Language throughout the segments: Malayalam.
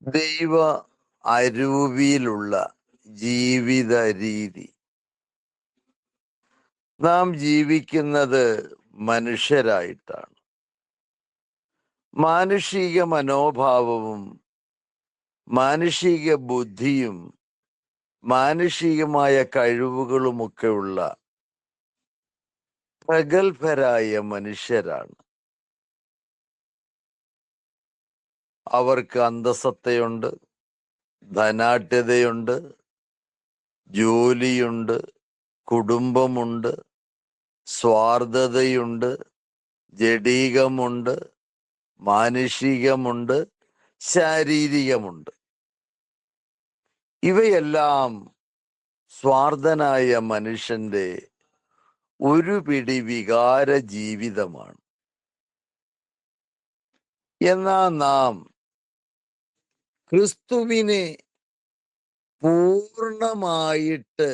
ദൈവ അരൂപിയിലുള്ള ജീവിത രീതി. നാം ജീവിക്കുന്നത് മനുഷ്യരായിട്ടാണ്. മാനുഷിക മനോഭാവവും മാനുഷിക ബുദ്ധിയും മാനുഷികമായ കഴിവുകളുമൊക്കെയുള്ള പ്രഗത്ഭരായ മനുഷ്യരാണ്. അവർക്ക് അന്തസ്സത്തയുണ്ട്, ധനാഢ്യതയുണ്ട്, ജോലിയുണ്ട്, കുടുംബമുണ്ട്, സ്വാർത്ഥതയുണ്ട്, ജഡീകമുണ്ട്, മാനുഷികമുണ്ട്, ശാരീരികമുണ്ട്. ഇവയെല്ലാം സ്വാർത്ഥനായ മനുഷ്യന്റെ ഒരു പിടി വികാര ജീവിതമാണ്. എന്നാൽ നാം ക്രിസ്തുവിനെ പൂർണ്ണമായിട്ട്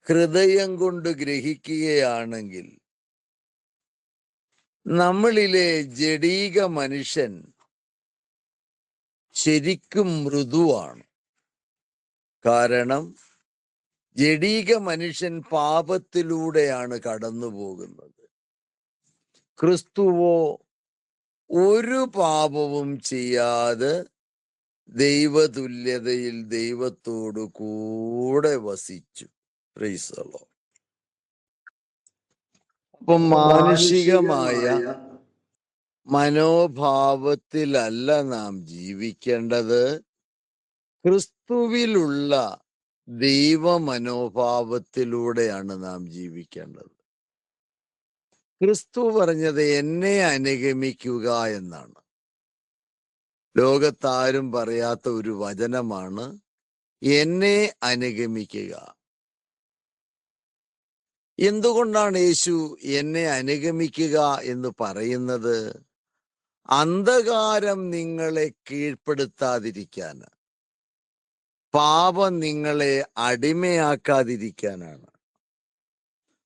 ഹൃദയം കൊണ്ട് ഗ്രഹിക്കുകയാണെങ്കിൽ നമ്മളിലെ ജഡീക മനുഷ്യൻ ശരിക്കും മൃദുവാണ്. കാരണം ജഡീക മനുഷ്യൻ പാപത്തിലൂടെയാണ് കടന്നു പോകുന്നത്. ക്രിസ്തുവോ ഒരു പാപവും ചെയ്യാതെ ദൈവതുല്യതയിൽ ദൈവത്തോടു കൂടെ വസിച്ചു. Praise the Lord. അപ്പം മാനുഷികമായ മനോഭാവത്തിലല്ല നാം ജീവിക്കേണ്ടത്, ക്രിസ്തുവിലുള്ള ദൈവ മനോഭാവത്തിലൂടെയാണ് നാം ജീവിക്കേണ്ടത്. ക്രിസ്തു പറഞ്ഞത് എന്നെ അനുഗമിക്കുക എന്നാണ്. ലോകത്താരും പറയാത്ത ഒരു വചനമാണ് എന്നെ അനുഗമിക്കുക. എന്തുകൊണ്ടാണ് യേശു എന്നെ അനുഗമിക്കുക എന്ന് പറയുന്നത്? അന്ധകാരം നിങ്ങളെ കീഴ്പ്പെടുത്താതിരിക്കാൻ, പാപം നിങ്ങളെ അടിമയാക്കാതിരിക്കാനാണ്.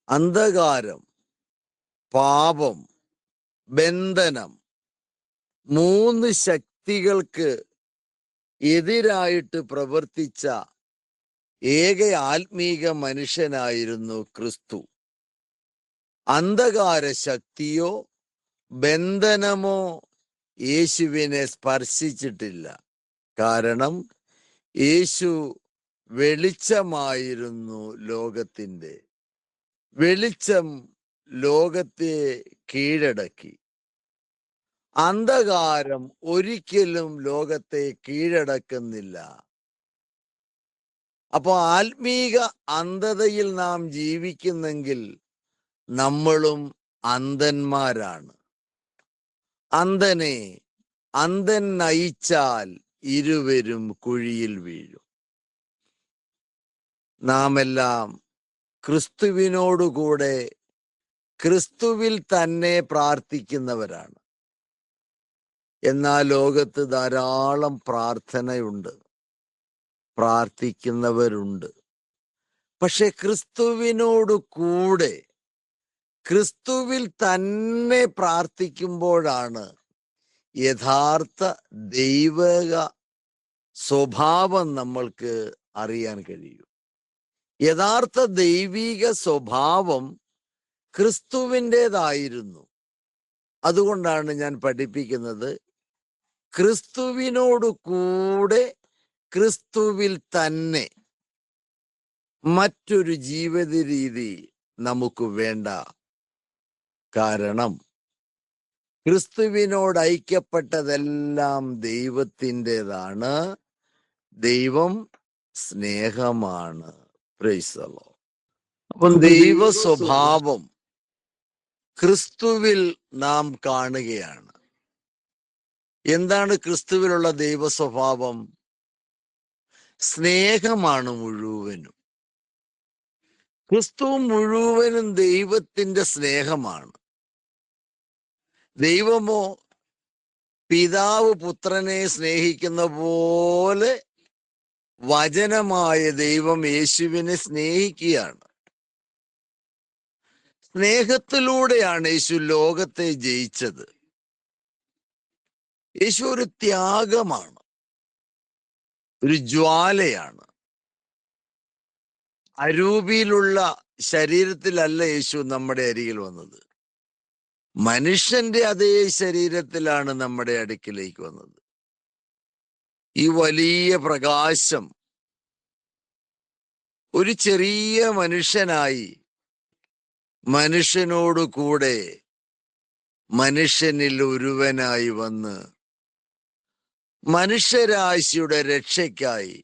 അന്ധകാരം, പാപം, ബന്ധനം, മൂന്ന് ശക്തികൾക്ക് എതിരായിട്ട് പ്രവർത്തിച്ച ഏക ആത്മീക മനുഷ്യനായിരുന്നു ക്രിസ്തു. അന്ധകാര ശക്തിയോ ബന്ധനമോ യേശുവിനെ സ്പർശിച്ചിട്ടില്ല. കാരണം യേശു വെളിച്ചമായിരുന്നു ലോകത്തിൻ്റെ. വെളിച്ചം ലോകത്തെ കീഴടക്കി. അന്ധകാരം ഒരിക്കലും ലോകത്തെ കീഴടക്കുന്നില്ല. അപ്പൊ ആത്മീക അന്ധതയിൽ നാം ജീവിക്കുന്നെങ്കിൽ നമ്മളും അന്ധന്മാരാണ്. അന്ധൻ നയിച്ചാൽ ഇരുവരും കുഴിയിൽ വീഴും. നാം എല്ലാം ക്രിസ്തുവിനോടുകൂടെ ക്രിസ്തുവിൽ തന്നെ പ്രാർത്ഥിക്കുന്നവരാണ്. എന്നാൽ ലോകത്ത് ധാരാളം പ്രാർത്ഥനയുണ്ട്, പ്രാർത്ഥിക്കുന്നവരുണ്ട്. പക്ഷെ ക്രിസ്തുവിനോട് കൂടെ ക്രിസ്തുവിൽ തന്നെ പ്രാർത്ഥിക്കുമ്പോഴാണ് യഥാർത്ഥ ദൈവിക സ്വഭാവം നമ്മൾക്ക് അറിയാൻ കഴിയും. യഥാർത്ഥ ദൈവിക സ്വഭാവം ക്രിസ്തുവിൻ്റെതായിരുന്നു. അതുകൊണ്ടാണ് ഞാൻ പഠിപ്പിക്കുന്നത്, ക്രിസ്തുവിനോട് കൂടെ ക്രിസ്തുവിൽ തന്നെ. മറ്റൊരു ജീവിത രീതി നമുക്ക് വേണ്ട. കാരണം ക്രിസ്തുവിനോട് ഐക്യപ്പെട്ടതെല്ലാം ദൈവത്തിൻ്റെതാണ്. ദൈവം സ്നേഹമാണ്. Price the Lord. അപ്പം ദൈവ സ്വഭാവം ക്രിസ്തുവിൽ നാം കാണുകയാണ്. എന്താണ് ക്രിസ്തുവിലുള്ള ദൈവ സ്വഭാവം? സ്നേഹമാണ് മുഴുവനും. ക്രിസ്തു മുഴുവനും ദൈവത്തിന്റെ സ്നേഹമാണ്. ദൈവമോ പിതാവ് പുത്രനെ സ്നേഹിക്കുന്ന പോലെ വചനമായ ദൈവം യേശുവിനെ സ്നേഹിക്കുകയാണ്. സ്നേഹത്തിലൂടെയാണ് യേശു ലോകത്തെ ജയിച്ചത്. യേശു ഒരു ത്യാഗമാണ്. ഒരു ജ്വാലയാണ്. അരൂപിയിലുള്ള ശരീരത്തിലല്ല യേശു നമ്മുടെ അരികിൽ വന്നത്. മനുഷ്യന്റെ അതേ ശരീരത്തിലാണ് നമ്മുടെ അടുക്കിലേക്ക് വന്നത്. ഈ വലിയ പ്രകാശം ഒരു ചെറിയ മനുഷ്യനായി മനുഷ്യനോട് കൂടെ മനുഷ്യനിൽ ഒരുവനായി വന്ന് മനുഷ്യരാശിയുടെ രക്ഷയ്ക്കായി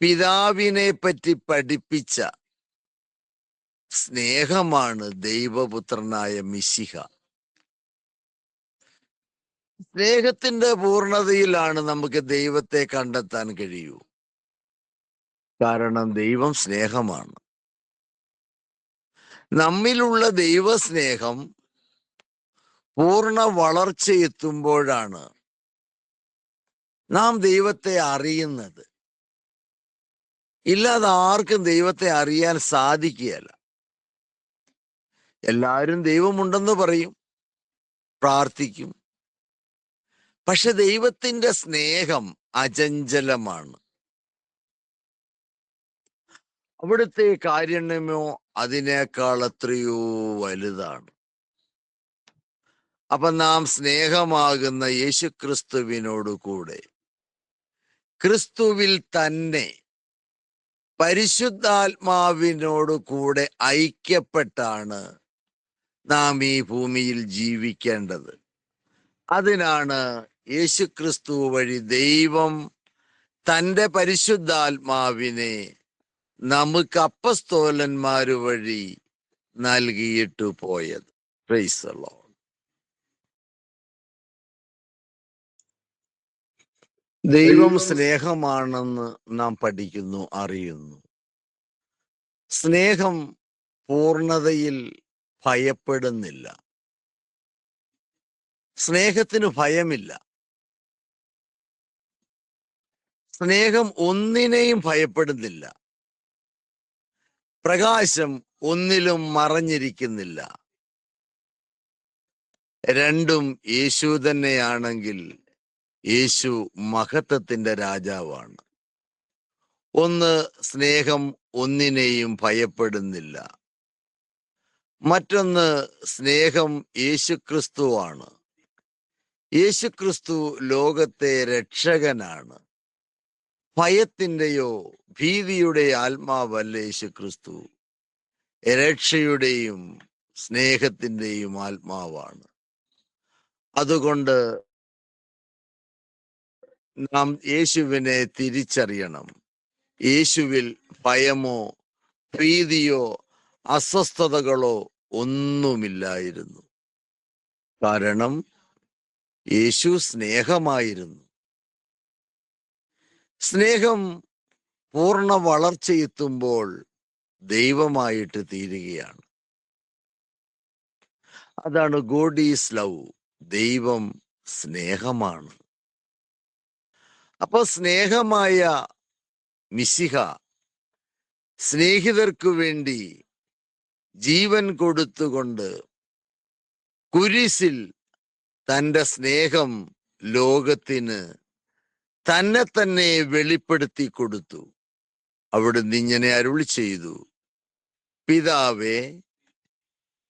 പിതാവിനെ പറ്റി പഠിപ്പിച്ച സ്നേഹമാണ് ദൈവപുത്രനായ മിശിഹ. സ്നേഹത്തിന്റെ പൂർണ്ണതയിലാണ് നമുക്ക് ദൈവത്തെ കണ്ടെത്താൻ കഴിയൂ. കാരണം ദൈവം സ്നേഹമാണ്. നമ്മിലുള്ള ദൈവസ്നേഹം പൂർണ്ണ വളർച്ചയെത്തുമ്പോഴാണ് നാം ദൈവത്തെ അറിയുന്നത്. ഇല്ലാതെ ആർക്കും ദൈവത്തെ അറിയാൻ സാധിക്കുകയില്ല. എല്ലാവരും ദൈവമുണ്ടെന്ന് പറയും, പ്രാർത്ഥിക്കും. പക്ഷെ ദൈവത്തിന്റെ സ്നേഹം അചഞ്ചലമാണ്. അവിടുത്തെ കാരുണ്യമോ അതിനേക്കാൾ എത്രയോ വലുതാണ്. അപ്പൊ നാം സ്നേഹമാകുന്ന യേശുക്രിസ്തുവിനോട് കൂടെ ക്രിസ്തുവിൽ തന്നെ പരിശുദ്ധാത്മാവിനോട് കൂടെ ഐക്യപ്പെട്ടാണ് നാം ഈ ഭൂമിയിൽ ജീവിക്കേണ്ടത്. അതിനാണ് യേശുക്രിസ്തു വഴി ദൈവം തൻ്റെ പരിശുദ്ധാത്മാവിനെ നമുക്ക് അപ്പസ്തോലന്മാര് വഴി നൽകിയിട്ട് പോയത്. Price the Lord. ദൈവം സ്നേഹമാണെന്ന് നാം പഠിക്കുന്നു, അറിയുന്നു. സ്നേഹം പൂർണ്ണതയിൽ ഭയപ്പെടുന്നില്ല. സ്നേഹത്തിന് ഭയമില്ല. സ്നേഹം ഒന്നിനെയും ഭയപ്പെടുന്നില്ല. പ്രകാശം ഒന്നിലും മറഞ്ഞിരിക്കുന്നില്ല. രണ്ടും യേശു തന്നെയാണെങ്കിൽ യേശു മഹത്വത്തിന്റെ രാജാവാണ്. ഒന്ന്, സ്നേഹം ഒന്നിനെയും ഭയപ്പെടുന്നില്ല. മറ്റൊന്ന്, സ്നേഹം യേശുക്രിസ്തുവാണ്. യേശുക്രിസ്തു ലോകത്തെ രക്ഷകനാണ്. ഭയത്തിന്റെയോ ഭീതിയുടെ ആത്മാവല്ല യേശുക്രിസ്തു. രക്ഷയുടെയും സ്നേഹത്തിന്റെയും ആത്മാവാണ്. അതുകൊണ്ട് നാം യേശുവിനെ തിരിച്ചറിയണം. യേശുവിൽ ഭയമോ ഭീതിയോ അസ്വസ്ഥതകളോ ഒന്നുമില്ലായിരുന്നു. കാരണം യേശു സ്നേഹമായിരുന്നു. സ്നേഹം പൂർണ്ണ വളർച്ചയെത്തുമ്പോൾ ദൈവമായിട്ട് തീരുകയാണ്. അതാണ് ഗോഡ് ഈസ് ലവ്. ദൈവം സ്നേഹമാണ്. അപ്പൊ സ്നേഹമായ മിശിഹ സ്നേഹിതർക്കു വേണ്ടി ജീവൻ കൊടുത്തുകൊണ്ട് കുരിശിൽ തൻ്റെ സ്നേഹം ലോകത്തിന് തന്നെ തന്നെ വെളിപ്പെടുത്തി കൊടുത്തു. അവിടുന്ന് ഇങ്ങനെ അരുളി ചെയ്തു: പിതാവേ,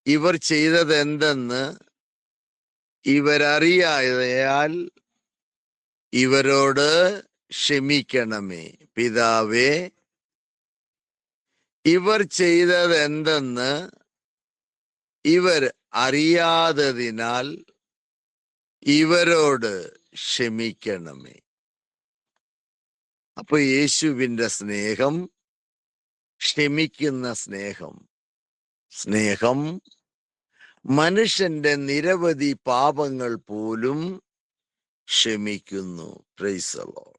ഇവർ ചെയ്തത് എന്തെന്ന് ഇവരറിയായാൽ ഇവരോട് ക്ഷമിക്കണമേ. പിതാവേ, ഇവർ ചെയ്തത് എന്തെന്ന് ഇവർ അറിയാത്തതിനാൽ ഇവരോട് ക്ഷമിക്കണമേ. അപ്പൊ യേശുവിന്റെ സ്നേഹം ക്ഷമിക്കുന്ന സ്നേഹം. സ്നേഹം മനുഷ്യന്റെ നിരവധി പാപങ്ങൾ പോലും ക്ഷമിക്കുന്നു. Price the Lord.